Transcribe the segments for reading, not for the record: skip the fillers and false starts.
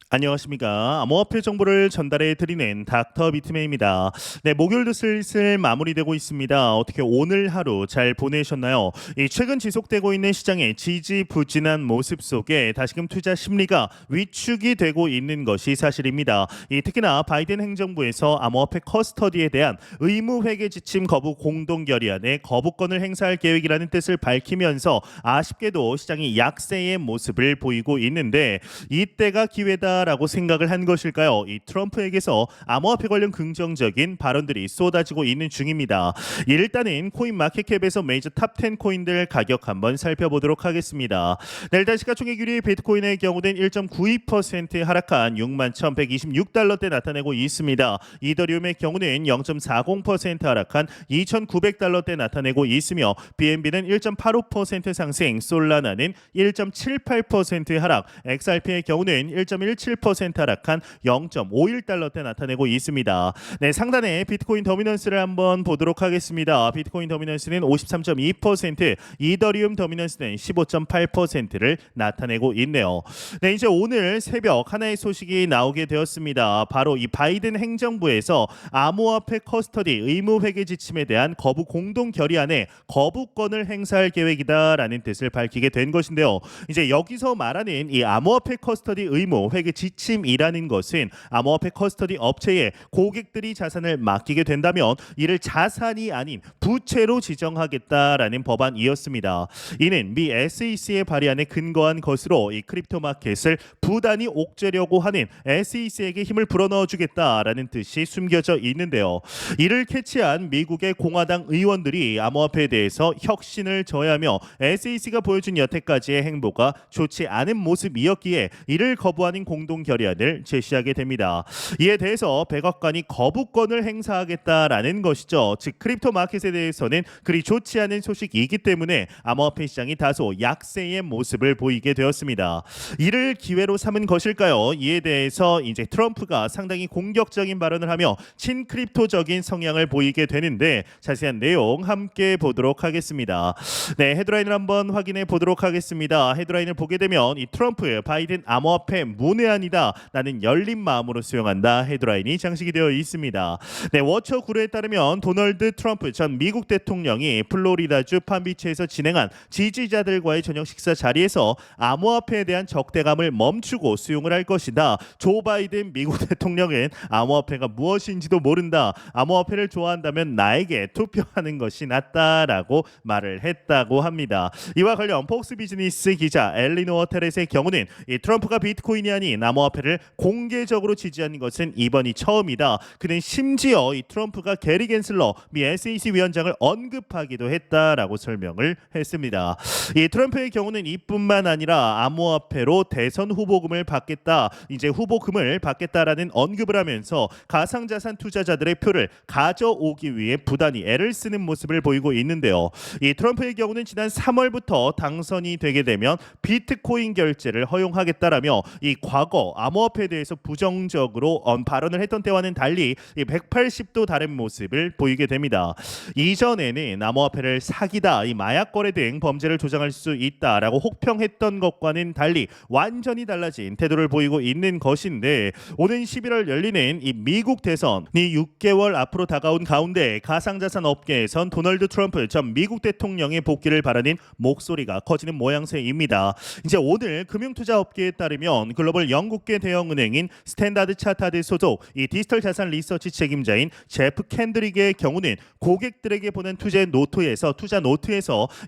안녕하십니까. 암호화폐 정보를 전달해 드리는 닥터 비트맨입니다. 네, 목요일도 슬슬 마무리되고 있습니다. 어떻게 오늘 하루 잘 보내셨나요? 이 최근 지속되고 있는 시장의 지지부진한 모습 속에 다시금 투자 심리가 위축이 되고 있는 것이 사실입니다. 특히나 바이든 행정부에서 암호화폐 커스터디에 대한 의무 회계 지침 거부 공동 결의안에 거부권을 행사할 계획이라는 뜻을 밝히면서 아쉽게도 시장이 약세의 모습을 보이고 있는데 이때가 기회다 라고 생각을 한 것일까요? 이 트럼프에게서 암호화폐 관련 긍정적인 발언들이 쏟아지고 있는 중입니다. 일단은 코인 마켓캡에서 메이저 탑10 코인들 가격 한번 살펴보도록 하겠습니다. 네, 일단 시가총액 1위 비트코인의 경우는 1.92% 하락한 61,126달러대 나타내고 있습니다. 이더리움의 경우는 0.40% 하락한 2,900달러대 나타내고 있으며 BNB는 1.85% 상승, 솔라나는 1.78% 하락, XRP의 경우는 1.17% 하락한 0.51달러대 나타내고 있습니다. 네, 상단에 비트코인 더미넌스를 한번 보도록 하겠습니다. 비트코인 더미넌스는 53.2%, 이더리움 더미넌스는 15.8%를 나타내고 있네요. 네, 이제 오늘 새벽 하나의 소식이 나오게 되었습니다. 바로 이 바이든 행정부에서 암호화폐 커스터디 의무 회계 지침에 대한 거부 공동 결의안에 거부권을 행사할 계획이다라는 뜻을 밝히게 된 것인데요. 이제 여기서 말하는 이 암호화폐 커스터디 의무 회계 지침이라는 것은 암호화폐 커스터디 업체에 고객들이 자산을 맡기게 된다면 이를 자산이 아닌 부채로 지정하겠다라는 법안이었습니다. 이는 미 SEC의 발의안에 근거한 것으로 이 크립토 마켓을 부단히 옥죄려고 하는 SEC에게 힘을 불어넣어 주겠다라는 뜻이 숨겨져 있는데요. 이를 캐치한 미국의 공화당 의원들이 암호화폐에 대해서 혁신을 저해하며 SEC가 보여준 여태까지의 행보가 좋지 않은 모습이었기에 이를 거부하는 공동 결의안을 제시하게 됩니다. 이에 대해서 백악관이 거부권을 행사하겠다라는 것이죠. 즉 크립토 마켓에 대해서는 그리 좋지 않은 소식이기 때문에 암호화폐 시장이 다소 약세의 모습을 보이게 되었습니다. 이를 기회로 삼은 것일까요? 이에 대해서 이제 트럼프가 상당히 공격적인 발언을 하며 친크립토적인 성향을 보이게 되는데 자세한 내용 함께 보도록 하겠습니다. 네, 헤드라인을 한번 확인해 보도록 하겠습니다. 헤드라인을 보게 되면 이 트럼프 바이든 암호화폐 문외한이다. 나는 열린 마음으로 수용한다. 헤드라인이 장식이 되어 있습니다. 네, 워처 구루에 따르면 도널드 트럼프 전 미국 대통령이 플로리다주 판비치에서 진행한 지지자들과의 저녁 식사 자리에서 암호화폐에 대한 적대감을 멈추고 수용을 할 것이다. 조 바이든 미국 대통령은 암호화폐가 무엇인지도 모른다. 암호화폐를 좋아한다면 나에게 투표하는 것이 낫다라고 말을 했다고 합니다. 이와 관련 폭스 비즈니스 기자 엘리노어 테렛의 경우는 이 트럼프가 비트코인이 아닌 암호화폐를 공개적으로 지지하는 것은 이번이 처음이다. 그는 심지어 이 트럼프가 게리 겐슬러 미 SEC 위원장을 언급하기도 했다라고 설명을 했습니다. 이 트럼프의 경우는 이뿐만 아니라 암호화폐로 대선 후보금을 받겠다, 이제 후보금을 받겠다라는 언급을 하면서 가상자산 투자자들의 표를 가져오기 위해 부단히 애를 쓰는 모습을 보이고 있는데요. 이 트럼프의 경우는 지난 3월부터 당선이 되게 되면 비트코인 결제를 허용하겠다라며 이 과거 암호화폐에 대해서 부정적으로 발언을 했던 때와는 달리 180도 다른 모습을 보이게 됩니다. 이전에는 암호화폐를 사기다, 이 마약 거래 등 범죄를 조장할 수 있다라고 혹평했던 것과는 달리 완전히 달라진 태도를 보이고 있는 것인데 오는 11월 열리는 이 미국 대선이 6개월 앞으로 다가온 가운데 가상자산 업계에선 도널드 트럼프 전 미국 대통령의 복귀를 바라는 목소리가 커지는 모양새입니다. 이제 오늘 금융투자 업계에 따르면 글로벌 영국계 대형은행인 스탠다드 차타드 소속 이 디지털 자산 리서치 책임자인 제프 캔드릭의 경우는 고객들에게 보낸 투자 노트에서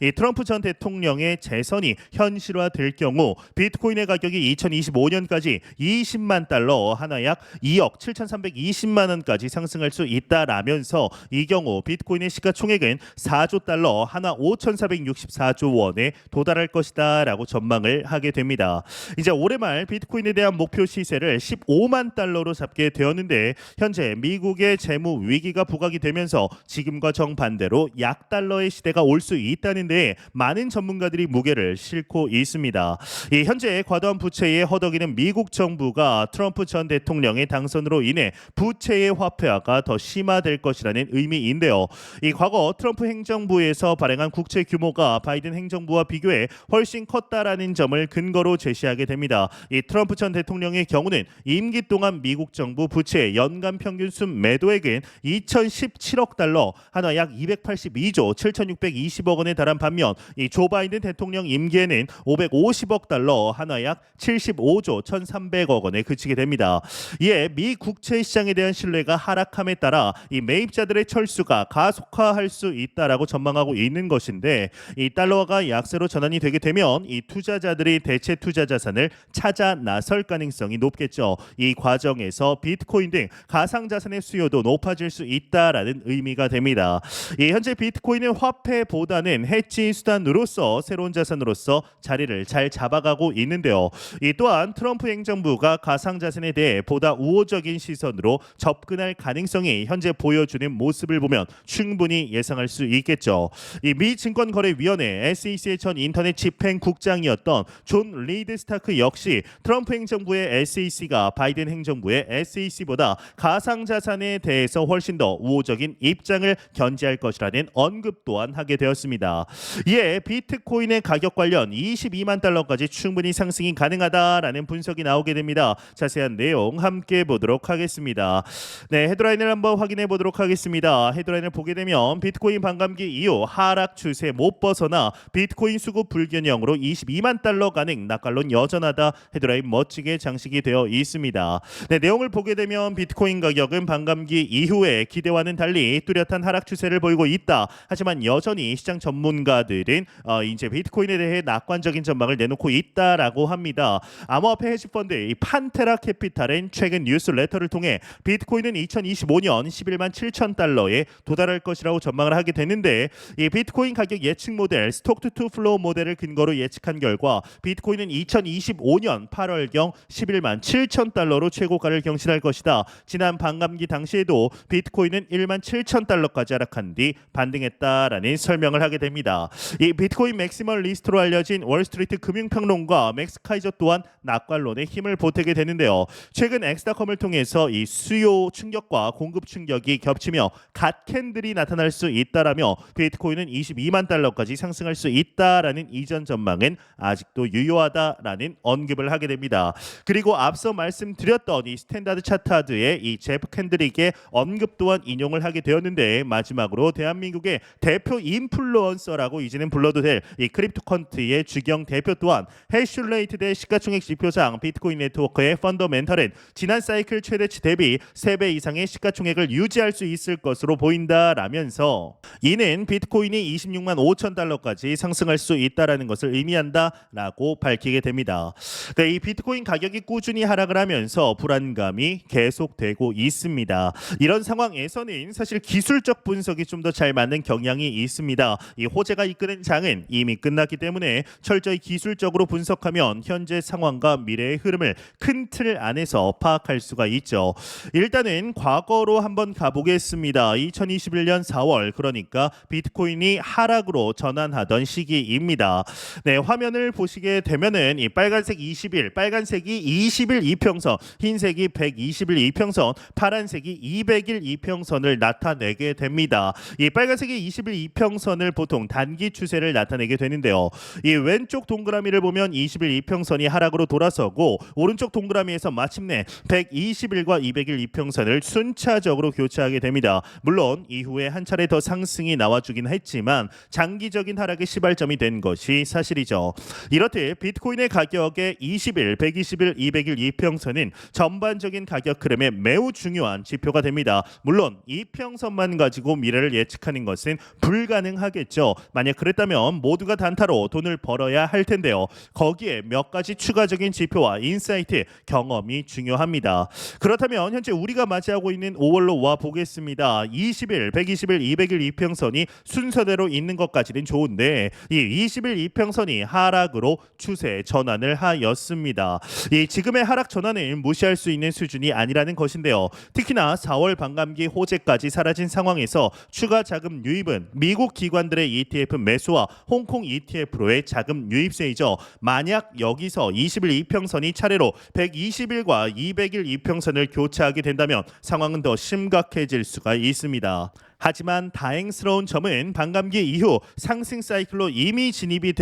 이 트럼프 전 대통령의 재선이 현실화될 경우 비트코인의 가격이 2025년까지 20만 달러, 하나 약 2억 7,320만 원까지 상승할 수 있다라면서 이 경우 비트코인의 시가총액은 4조 달러, 하나 5,464조 원에 도달할 것이다라고 전망을 하게 됩니다. 이제 올해 말 비트코인에 대한 목표 시세를 15만 달러로 잡게 되었는데 현재 미국의 재무 위기가 부각이 되면서 지금과 정반대로 약달러의 시대가 올 수 있다는데 많은 전문가들이 무게를 싣고 있습니다. 이 현재 과도한 부채에 허덕이는 미국 정부가 트럼프 전 대통령의 당선으로 인해 부채의 화폐화가 더 심화될 것이라는 의미인데요. 이 과거 트럼프 행정부에서 발행한 국채 규모가 바이든 행정부와 비교해 훨씬 컸다라는 점을 근거로 제시하게 됩니다. 이 트럼프 전 전 대통령의 경우는 임기 동안 미국 정부 부채 연간 평균 순 매도액은 2017억 달러, 한화 약 282조 7,620억 원에 달한 반면 이 조 바이든 대통령 임기에는 550억 달러, 한화 약 75조 1,300억 원에 그치게 됩니다. 이에 미 국채 시장에 대한 신뢰가 하락함에 따라 이 매입자들의 철수가 가속화할 수 있다라고 전망하고 있는 것인데, 이 달러화가 약세로 전환이 되게 되면 이 투자자들이 대체 투자 자산을 찾아 나설 가능성이 높겠죠. 이 과정에서 비트코인 등 가상 자산의 수요도 높아질 수 있다라는 의미가 됩니다. 이 현재 비트코인은 화폐보다는 해지 수단으로서 새로운 자산으로서 자리를 잘 잡아가고 있는데요. 이 또한 트럼프 행정부가 가상 자산에 대해 보다 우호적인 시선으로 접근할 가능성이 현재 보여주는 모습을 보면 충분히 예상할 수 있겠죠. 이 미 증권거래위원회 SEC의 전 인터넷 집행국장이었던 존 리드 스타크 역시 트럼프 행정부의 SEC가 바이든 행정부의 SEC보다 가상 자산에 대해서 훨씬 더 우호적인 입장을 견지할 것이라는 언급 또한 하게 되었습니다. 이에 비트코인의 가격 관련 22만 달러까지 충분히 상승이 가능하다라는 분석이 나오게 됩니다. 자세한 내용 함께 보도록 하겠습니다. 네, 헤드라인을 한번 확인해 보도록 하겠습니다. 헤드라인을 보게 되면 비트코인 반감기 이후 하락 추세 못 벗어나 비트코인 수급 불균형으로 22만 달러 가능, 낙관론 여전하다. 헤드라인 멋지게 장식이 되어 있습니다. 네, 내용을 보게 되면 비트코인 가격은 반감기 이후에 기대와는 달리 뚜렷한 하락 추세를 보이고 있다. 하지만 여전히 시장 전문가들은 이제 비트코인에 대해 낙관적인 전망을 내놓고 있다라고 합니다. 암호화폐 헤지펀드 이 판테라 캐피탈은 최근 뉴스레터를 통해 비트코인은 2025년 11만 7천 달러에 도달할 것이라고 전망을 하게 되는데, 이 비트코인 가격 예측 모델 스톡 투 플로우 모델을 근거로 예측한 결과 비트코인은 2025년 8월경 11만 7천 달러로 최고가를 경신할 것이다. 지난 반감기 당시에도 비트코인은 1만 7천 달러까지 하락한 뒤 반등했다라는 설명을 하게 됩니다. 이 비트코인 맥시멀 리스트로 알려진 월스트리트 금융평론가 맥스 카이저 또한 낙관론에 힘을 보태게 되는데요. 최근 엑스닷컴을 통해서 이 수요 충격과 공급 충격이 겹치며 갓캔들이 나타날 수 있다라며 비트코인은 22만 달러까지 상승할 수 있다라는 이전 전망은 아직도 유효하다라는 언급을 하게 됩니다. 그리고 앞서 말씀드렸던 이 스탠다드 차트의 이 제프 캔드릭의 언급 또한 인용을 하게 되었는데, 마지막으로 대한민국의 대표 인플루언서라고 이제는 불러도 될 이 크립토컨트의 주경 대표 또한 해슐레이트 대 시가총액 지표상 비트코인 네트워크의 펀더멘털은 지난 사이클 최대치 대비 3배 이상의 시가총액을 유지할 수 있을 것으로 보인다라면서 이는 비트코인이 26만 5천 달러까지 상승할 수 있다라는 것을 의미한다라고 밝히게 됩니다. 네, 이 비트코인 가격이 꾸준히 하락을 하면서 불안감이 계속되고 있습니다. 이런 상황에서는 사실 기술적 분석이 좀 더 잘 맞는 경향이 있습니다. 이 호재가 이끄는 장은 이미 끝났기 때문에 철저히 기술적으로 분석하면 현재 상황과 미래의 흐름을 큰 틀 안에서 파악할 수가 있죠. 일단은 과거로 한번 가보겠습니다. 2021년 4월, 그러니까 비트코인이 하락으로 전환하던 시기입니다. 네, 화면을 보시게 되면은 이 빨간색 20일, 빨간색이 20일 이평선, 흰색이 120일 이평선, 파란색이 200일 이평선을 나타내게 됩니다. 이 빨간색이 20일 이평선을 보통 단기 추세를 나타내게 되는데요. 이 왼쪽 동그라미를 보면 20일 이평선이 하락으로 돌아서고, 오른쪽 동그라미에서 마침내 120일과 200일 이평선을 순차적으로 교차하게 됩니다. 물론 이후에 한 차례 더 상승이 나와주긴 했지만 장기적인 하락의 시발점이 된 것이 사실이죠. 이렇듯 비트코인의 가격의 20일, 120일, 200일 이평선은 전반적인 가격 흐름에 매우 중요한 지표가 됩니다. 물론 이평선만 가지고 미래를 예측하는 것은 불가능하겠죠. 만약 그랬다면 모두가 단타로 돈을 벌어야 할 텐데요. 거기에 몇 가지 추가적인 지표와 인사이트, 경험이 중요합니다. 그렇다면 현재 우리가 맞이하고 있는 5월로 와 보겠습니다. 20일, 120일, 200일 이평선이 순서대로 있는 것까지는 좋은데 이 20일 이평선이 하락으로 추세 전환을 하였습니다. 이 지금의 하락 전환을 무시할 수 있는 수준이 아니라는 것인데요. 특히나 4월 반감기 호재까지 사라진 상황에서 추가 자금 유입은 미국 기관들의 ETF 매수와 홍콩 ETF로의 자금 유입세이죠. 만약 여기서 20일 이평선이 차례로 120일과 200일 이평선을 교차하게 된다면 상황은 더 심각해질 수가 있습니다. 하지만 다행스러운 점은 반감기 이후 상승 사이클로 이미 진입이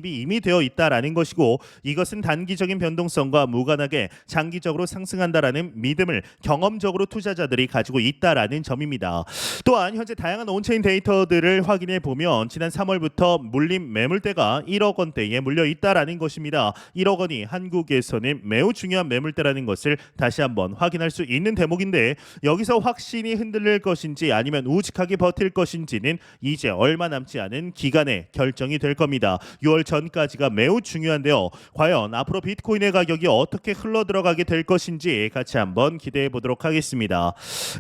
이미 되어 있다라는 것이고, 이것은 단기적인 변동성과 무관하게 장기적으로 상승한다라는 믿음을 경험적으로 투자자들이 가지고 있다라는 점입니다. 또한 현재 다양한 온체인 데이터들을 확인해 보면 지난 3월부터 물린 매물대가 1억 원대에 물려 있다라는 것입니다. 1억 원이 한국에서는 매우 중요한 매물대라는 것을 다시 한번 확인할 수 있는 대목인데, 여기서 확신이 흔들릴 것인지 아니면 우직하게 버틸 것인지는 이제 얼마 남지 않은 기간에 결정이 될 겁니다. 6월 전까지가 매우 중요한데요. 과연 앞으로 비트코인의 가격이 어떻게 흘러 들어가게 될 것인지 같이 한번 기대해 보도록 하겠습니다.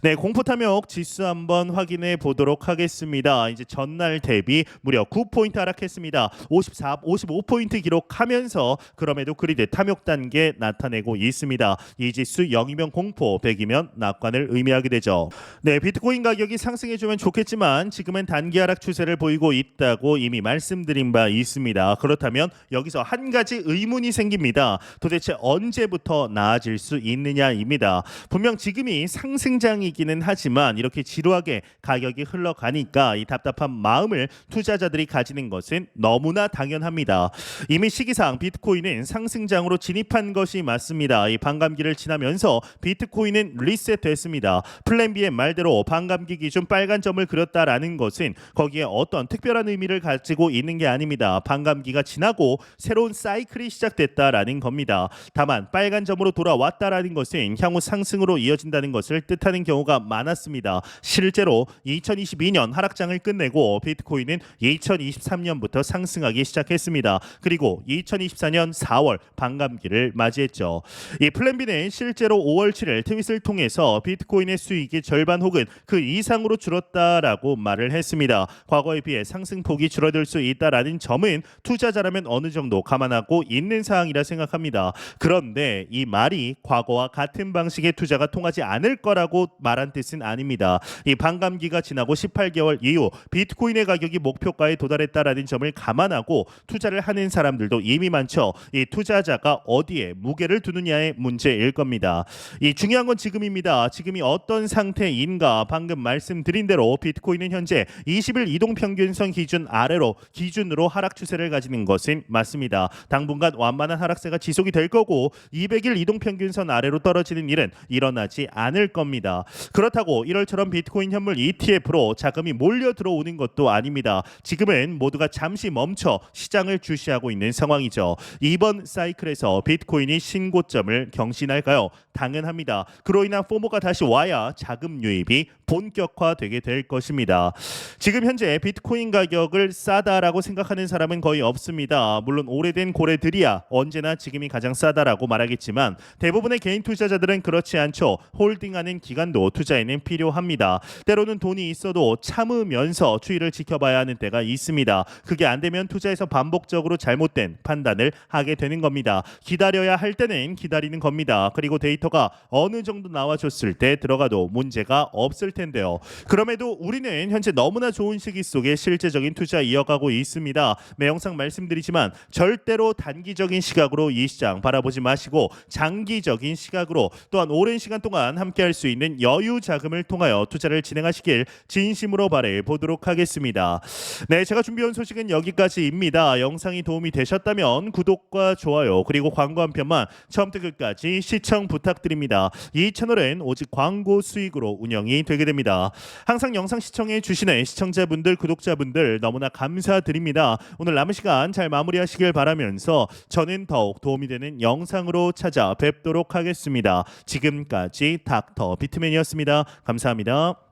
네, 공포 탐욕 지수 한번 확인해 보도록 하겠습니다. 이제 전날 대비 무려 9포인트 하락했습니다. 55포인트 기록하면서 그럼에도 그리드 탐욕 단계 나타내고 있습니다. 이 지수 0이면 공포, 100이면 낙관을 의미하게 되죠. 네, 비트코인 가격이 상승해주면 좋겠지만 지금은 단기 하락 추세를 보이고 있다고 이미 말씀드린 바 있습니다. 그렇다면 여기서 한 가지 의문이 생깁니다. 도대체 언제부터 나아질 수 있느냐입니다. 분명 지금이 상승장이기는 하지만 이렇게 지루하게 가격이 흘러가니까 이 답답한 마음을 투자자들이 가지는 것은 너무나 당연합니다. 이미 시기상 비트코인은 상승장으로 진입한 것이 맞습니다. 이 반감기를 지나면서 비트코인은 리셋됐습니다. 플랜 B의 말대로 반감기 기준 빨간 점을 그렸다라는 것은 거기에 어떤 특별한 의미를 가지고 있는 게 아닙니다. 반감기가 지나고 새로운 사이클이 시작됐다라는 겁니다. 다만 빨간 점으로 돌아왔다라는 것은 향후 상승으로 이어진다는 것을 뜻하는 경우가 많았습니다. 실제로 2022년 하락장을 끝내고 비트코인은 2023년부터 상승하기 시작했습니다. 그리고 2024년 4월 반감기를 맞이했죠. 이 플랜 B는 실제로 5월 7일 트윗을 통해서 비트코인의 수익이 절반 혹은 그 이상으로 줄었다라고 말을 했습니다. 과거에 비해 상승폭이 줄어들 수 있다라는 점은 투자자라면 어느 정도 감안하고 있는 사항이라 생각합니다. 그런데 이 말이 과거와 같은 방식의 투자가 통하지 않을 거라고 말한 뜻은 아닙니다. 이 반감기가 지나고 18개월 이후 비트코인의 가격이 목표가에 도달했다라는 점을 감안하고 투자를 하는 사람들도 이미 많죠. 이 투자자가 어디에 무게를 두느냐의 문제일 겁니다. 이 중요한 건 지금입니다. 지금이 어떤 상태인가. 방금 말씀드린 대로 비트코인은 현재 20일 이동평균선 기준으로 하락 추세를 가지는 것은 맞습니다. 당분간 완만한 하락세가 지속이 될 거고 200일 이동평균선 아래로 떨어지는 일은 일어나지 않을 겁니다. 그렇다고 1월처럼 비트코인 현물 ETF로 자금이 몰려 들어오는 것도 아닙니다. 지금은 모두가 잠시 멈춰 시장을 주시하고 있는 상황이죠. 이번 사이클에서 비트코인이 신고점을 경신할까요? 당연합니다. 그로 인한 포모가 다시 와야 자금 유입이 본격화되게 될 것입니다. 지금 현재 비트코인 가격을 싸다라고 생각하는 사람은 거의 없습니다. 물론 오래된 고래들이야 언제나 지금이 가장 싸다라고 말하겠지만 대부분의 개인 투자자들은 그렇지 않죠. 홀딩하는 기간도 투자에는 필요합니다. 때로는 돈이 있어도 참으면서 추이를 지켜봐야 하는 때가 있습니다. 그게 안 되면 투자에서 반복적으로 잘못된 판단을 하게 되는 겁니다. 기다려야 할 때는 기다리는 겁니다. 그리고 데이터가 어느 정도 나와줬을 때 들어가도 문제가 없을 텐데요. 그럼에도 우리는 현재 너무나 좋은 시기 속에 실제적인 투자 이어가고 있습니다. 매 영상 말씀드리지만 절대로 단기적인 시각으로 이 시장 바라보지 마시고 장기적인 시각으로 또한 오랜 시간 동안 함께할 수 있는 여유 자금을 통하여 투자를 진행하시길 진심으로 바래 보도록 하겠습니다. 네, 제가 준비한 소식은 여기까지입니다. 영상이 도움이 되셨다면 구독과 좋아요 그리고 광고 한 편만 처음부터 끝까지 시청 부탁드립니다. 이 채널은 오직 광고 수익으로 운영이 되게 됩니다. 항상 영상 시청해 주시는 시청자분들, 구독자분들 너무나 감사드립니다. 오늘 남은 시간 잘 마무리하시길 바라면서 저는 더욱 도움이 되는 영상으로 찾아뵙도록 하겠습니다. 지금까지 닥터 비트맨이었습니다. 감사합니다.